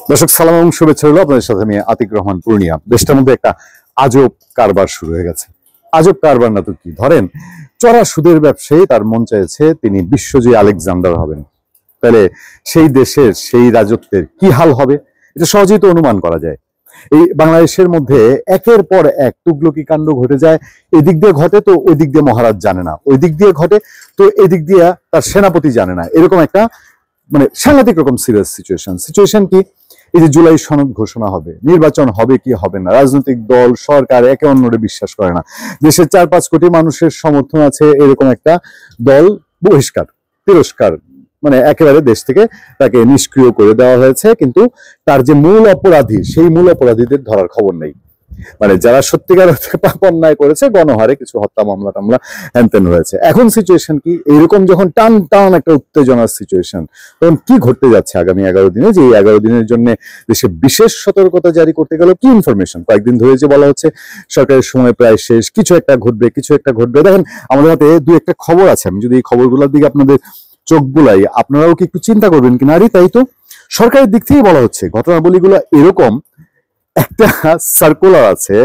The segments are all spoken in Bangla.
দর্শক সালাম এবং শুভেচ্ছা হলো আপনাদের সাথে আমি আতিক রহমান পূর্ণিয়া। দেশটার মধ্যে একটা আজব কারবার শুরু হয়ে গেছে। আজব কারবার না তো কি, ধরেন চড়া সুদের ব্যবসায়ী তার মন চাইছে তিনি বিশ্বজয়ী আলেকজান্ডার হবেন, তাহলে সেই দেশের সেই রাজত্বের কি হাল হবে এটা সহজেই তো অনুমান করা যায়। এই বাংলাদেশের মধ্যে একের পর এক তুগলকি কাণ্ড ঘটে যায়। এদিক দিয়ে ঘটে তো ওই দিক দিয়ে মহারাজ জানে না, ওই দিক দিয়ে ঘটে তো এদিক দিয়ে তার সেনাপতি জানে না। এরকম একটা মানে সাংঘাতিক রকম সিরিয়াস সিচুয়েশন কি, এই যে জুলাই সনদ ঘোষণা হবে, নির্বাচন হবে কি হবে না, রাজনৈতিক দল সরকার একে অন্যরে বিশ্বাস করে না, দেশের 4-5 কোটি মানুষের সমর্থন আছে এরকম একটা দল বহিষ্কার তিরস্কার, মানে একেবারে দেশ থেকে তাকে নিষ্ক্রিয় করে দেওয়া হয়েছে। কিন্তু তার যে মূল অপরাধী সেই মূল অপরাধীদের ধরার খবর নেই। মানে যারা সত্যিকার পাপ অন্যায় করেছে, গণহারে কিছু হত্যা মামলা টামলা হ্যানতেন হয়েছে। এখন সিচুয়েশন কি, এইরকম যখন টান টান একটা উত্তেজনার সিচুয়েশন, তখন কি ঘটতে যাচ্ছে আগামী 11 দিনে, যে এই 11 দিনের জন্য দেশে বিশেষ সতর্কতা জারি করতে গেল কি ইনফরমেশন। কয়েকদিন ধরে যে বলা হচ্ছে সরকারের সময় প্রায় শেষ, কিছু একটা ঘটবে কিছু একটা ঘটবে। দেখেন আমাদের হাতে দুই একটা খবর আছে, আমি যদি এই খবরগুলোর দিকে আপনাদের চোখ বুলাই, আপনারাও কি একটু চিন্তা করবেন কিনা। আরে তাই তো, সরকারের দিক থেকেই বলা হচ্ছে ঘটনাবলীগুলো এরকম। একটা সার্কুলার আছে,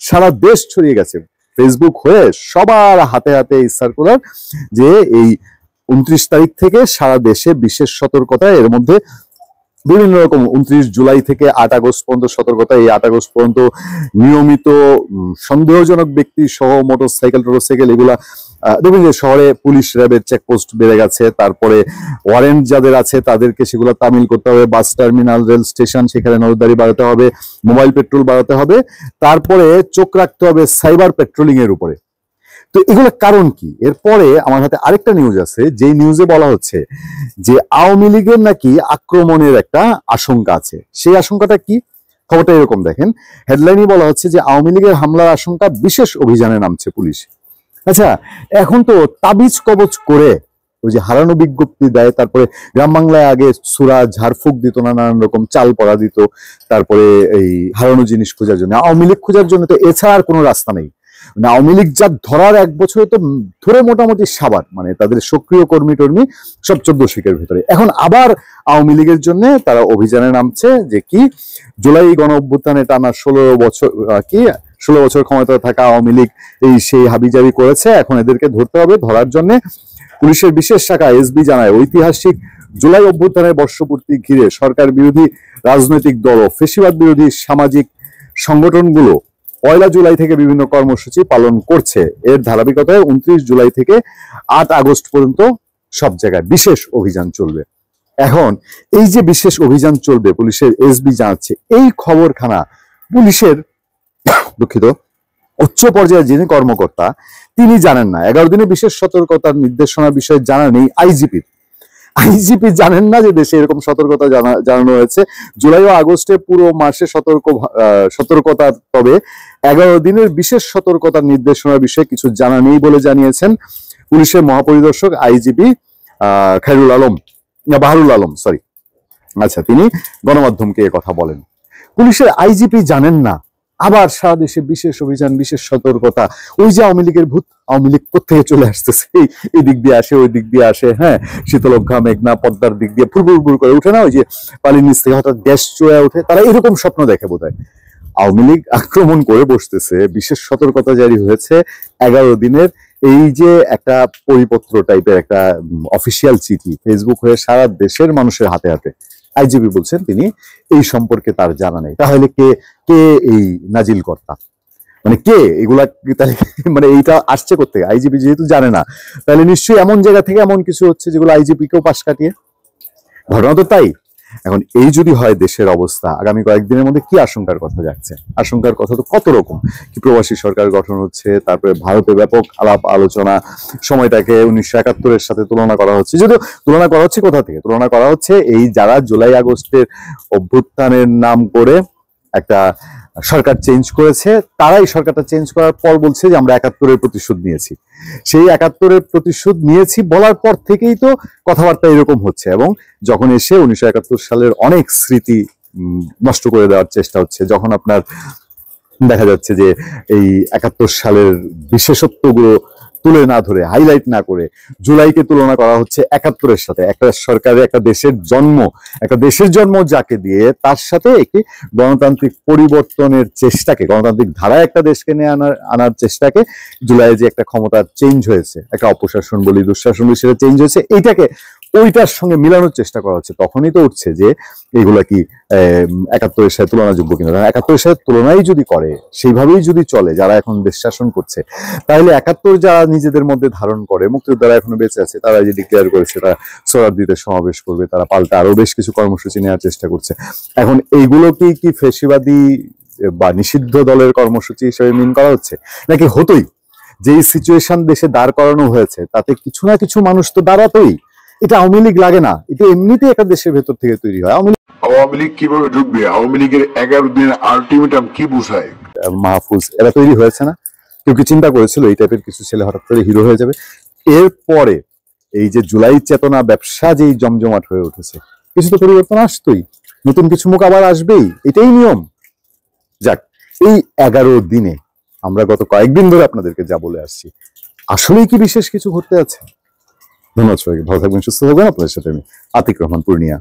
সারা দেশ ছড়িয়ে গেছে, ফেসবুক হয়ে সবার হাতে হাতে এই সার্কুলার, যে এই 29 তারিখ থেকে সারা দেশে বিশেষ সতর্কতা। এর মধ্যে বিভিন্ন রকম 29 জুলাই থেকে 8 আগস্ট পর্যন্ত সতর্কতা। এই 8 আগস্ট পর্যন্ত নিয়মিত সন্দেহজনক ব্যক্তি সহ মোটরসাইকেল এগুলা দেখবেন যে শহরে পুলিশ র্যাবের চেকপোস্ট বেড়ে গেছে। তারপরে ওয়ারেন্ট যাদের আছে তাদেরকে সেগুলো তামিল করতে হবে, বাস টার্মিনাল, রেল স্টেশন সেখানে নজরদারি বাড়াতে হবে, মোবাইল পেট্রোল বাড়াতে হবে, তারপরে চোখ রাখতে হবে সাইবার পেট্রোলিং এর উপরে। তো এগুলো কারণ কি? এরপরে আমার হাতে আরেকটা নিউজ আছে, যে নিউজে বলা হচ্ছে যে আওয়ামী লীগের নাকি আক্রমণের একটা আশঙ্কা আছে। সেই আশঙ্কাটা কি? খবরটা এরকম, দেখেন হেডলাইনে বলা হচ্ছে যে আওয়ামী লীগের হামলার আশঙ্কা, বিশেষ অভিযানে নামছে পুলিশ। আচ্ছা, এখন তো তাবিজ কবজ করে ওই যে হারানো বিজ্ঞপ্তি দেয়, তারপরে গ্রাম বাংলায় আগে সুরা ঝাড়ফুঁক দিত না, নানান রকম চাল পড়া দিত, তারপরে এই হারানো জিনিস খোঁজার জন্য, আওয়ামী লীগ খোঁজার জন্য তো এছাড়া আর কোনো রাস্তা নেই। আওয়ামী লীগ যা ধরার 1 বছরে তো ধরে মোটামুটি সাবার, মানে তাদের সক্রিয় কর্মী টর্মী সব 14 শিকের ভিতরে। এখন আবার আওয়ামী লীগের জন্য তারা অভিযানে নামছে, যে কি জুলাই গণ অভ্যুত্থানে টানা 16 বছর ক্ষমতায় থাকা আওয়ামী লীগ এই সেই হাবিজাবি করেছে, এখন এদেরকে ধরতে হবে। ধরার জন্য পুলিশের বিশেষ শাখা এসবি জানায়, ঐতিহাসিক জুলাই অভ্যুত্থানের বর্ষপূর্তি ঘিরে সরকার বিরোধী রাজনৈতিক দল ও ফেসিবাদ বিরোধী সামাজিক সংগঠনগুলো 1 জুলাই থেকে বিভিন্ন কর্মসূচি পালন করছে। এর ধারাবাহিকতায় 29 জুলাই থেকে 8 আগস্ট পর্যন্ত সব জায়গায় বিশেষ অভিযান চলবে। এখন এই যে বিশেষ অভিযান চলবে, পুলিশের এসবি জানাচ্ছে, এই খবরখানা পুলিশের দুঃখিত উচ্চ পর্যায়ের যিনি কর্মকর্তা তিনি জানেন না। 11 দিনে বিশেষ সতর্কতার নির্দেশনার বিষয়ে জানা নেই আইজিপি জানেন না যে দেশে এরকম সতর্কতা জানানো হয়েছে। জুলাই ও আগস্টে পুরো মাসে সতর্কতা, তবে 11 দিনের বিশেষ সতর্কতার নির্দেশনার বিষয়ে কিছু জানা নেই বলে জানিয়েছেন পুলিশের মহাপরিদর্শক আইজিপি বাহারুল আলম। আচ্ছা, তিনি গণমাধ্যমকে কথা বলেন। পুলিশের আইজিপি জানেন না, আবার সারা দেশে বিশেষ অভিযান, বিশেষ সতর্কতা। ওই যে আওয়ামী লীগের ভূত, আওয়ামী লীগ কোথেকে চলে আসতেছে, এই দিক দিয়ে আসে ওই দিক দিয়ে আসে, হ্যাঁ শীতলক্ষা মেঘনা পদ্মার দিক দিয়ে ফুরফুর করে উঠে না, ওই যে পানির নিচ থেকে হঠাৎ গ্যাস চড়ে ওঠে, তারা এরকম স্বপ্ন দেখে বোধহয়। আওয়ামী লীগ আক্রমণ করে বসতেছে, বিশেষ সতর্কতা জারি হয়েছে 11 দিনের। এই যে একটা পরিপত্র টাইপের একটা অফিসিয়াল চিঠি ফেসবুক হয়ে সারা দেশের মানুষের হাতে হাতে, আইজিপি বলছেন তিনি এই সম্পর্কে তার জানা নেই। তাহলে কে কে এই নাজিল কর্তা, মানে কে এগুলা, তাহলে মানে এইটা আসছে কোথেকে? আইজিপি যেহেতু জানে না, তাহলে নিশ্চয়ই এমন জায়গা থেকে এমন কিছু হচ্ছে যেগুলো আইজিপি কেও পাশ কাটিয়ে। ঘটনা তো তাই। এখন এই যদি হয় দেশের অবস্থা, আগামী কয়েকদিনের মধ্যে কি আশঙ্কার কথা যাচ্ছে, আশঙ্কার কথা তো কত রকম। কি প্রবাসী সরকার গঠন হচ্ছে, তারপরে ভারতে ব্যাপক আলাপ আলোচনা, সময়টাকে 1971-এর সাথে তুলনা করা হচ্ছে। যদিও তুলনা করা হচ্ছে কোথা থেকে? তুলনা করা হচ্ছে এই যারা জুলাই আগস্টের অভ্যুত্থানের নাম করে একটা সরকার চেঞ্জ করেছে, তারাই সরকারটা চেঞ্জ করার পর বলছে যে আমরা 71-এর প্রতিশোধ নিয়েছি। সেই 71-এর প্রতিশোধ নিয়েছি বলার পর থেকেই তো কথাবার্তা এরকম হচ্ছে, এবং যখন এসে 1971 সালের অনেক স্মৃতি নষ্ট করে দেওয়ার চেষ্টা হচ্ছে, যখন আপনার দেখা যাচ্ছে যে এই 71 সালের বিশেষত্বগুলো তুলে না ধরে, হাইলাইট না করে জুলাইকে তুলনা করা হচ্ছে 71-এর সাথে। একটা সরকারের, একটা দেশের জন্ম যাকে দিয়ে, তার সাথে একটি গণতান্ত্রিক পরিবর্তনের চেষ্টাকে, গণতান্ত্রিক ধারায় একটা দেশকে নিয়ে আনার চেষ্টাকে, জুলাইয়ে যে একটা ক্ষমতার চেঞ্জ হয়েছে, একটা অপশাসন বলি, দুঃশাসন বলি, সেটা চেঞ্জ হয়েছে, এইটাকে ওইটার সঙ্গে মিলানোর চেষ্টা করা হচ্ছে। তখনই তো উঠছে যে এগুলা কি 71-এর সাথে তুলনাযোগ্য কিনা। 71-এর সাথে তুলনাই যদি করে, সেইভাবেই যদি চলে যারা এখন দেশ শাসন করছে, তাহলে 71 যারা নিজেদের মধ্যে ধারণ করে, মুক্তিযোদ্ধারা এখনো বেঁচে আছে, তারা যে ডিক্লেয়ার করেছে তারা সোহরাওয়ার্দীতে সমাবেশ করবে, তারা পাল্টা আরো বেশ কিছু কর্মসূচি নেওয়ার চেষ্টা করছে। এখন এইগুলোকে কি ফ্যাসিবাদী বা নিষিদ্ধ দলের কর্মসূচি হিসেবে মিন করা হচ্ছে, নাকি হতোই যে সিচুয়েশন দেশে দাঁড় করানো হয়েছে তাতে কিছু না কিছু মানুষ তো দাঁড়াতোই। এটা আওয়ামী লীগ লাগে না, এটা এমনিতেই একটা দেশের ভেতর থেকে তৈরি হয়। আওয়ামী লীগ কিভাবে ঢুকবে? আওয়ামী লীগের 11 দিনের আলটিমেটাম কি বোঝায়? মাহফুজ এরা তৈরি হয়েছে না? কেউ কি চিন্তা করেছিল এই টাইপের কিছু ছেলে হঠাৎ করে হিরো হয়ে যাবে? এরপরে এই যে জুলাই চেতনা ব্যবসা যেই জমজমাট হয়ে উঠেছে, কিছু তো পরিবর্তন আসতোই, নতুন কিছু মুখ আবার আসবেই, এটাই নিয়ম। যাক, এই 11 দিনে আমরা গত কয়েকদিন ধরে আপনাদেরকে যা বলে আসছি, আসলেই কি বিশেষ কিছু ঘটতে আছে? ধন্যবাদ সবাইকে, ভালো থাকবেন, সুস্থ থাকবেন। আপনাদের সাথে আমি আতিক রহমান পূর্ণিয়া।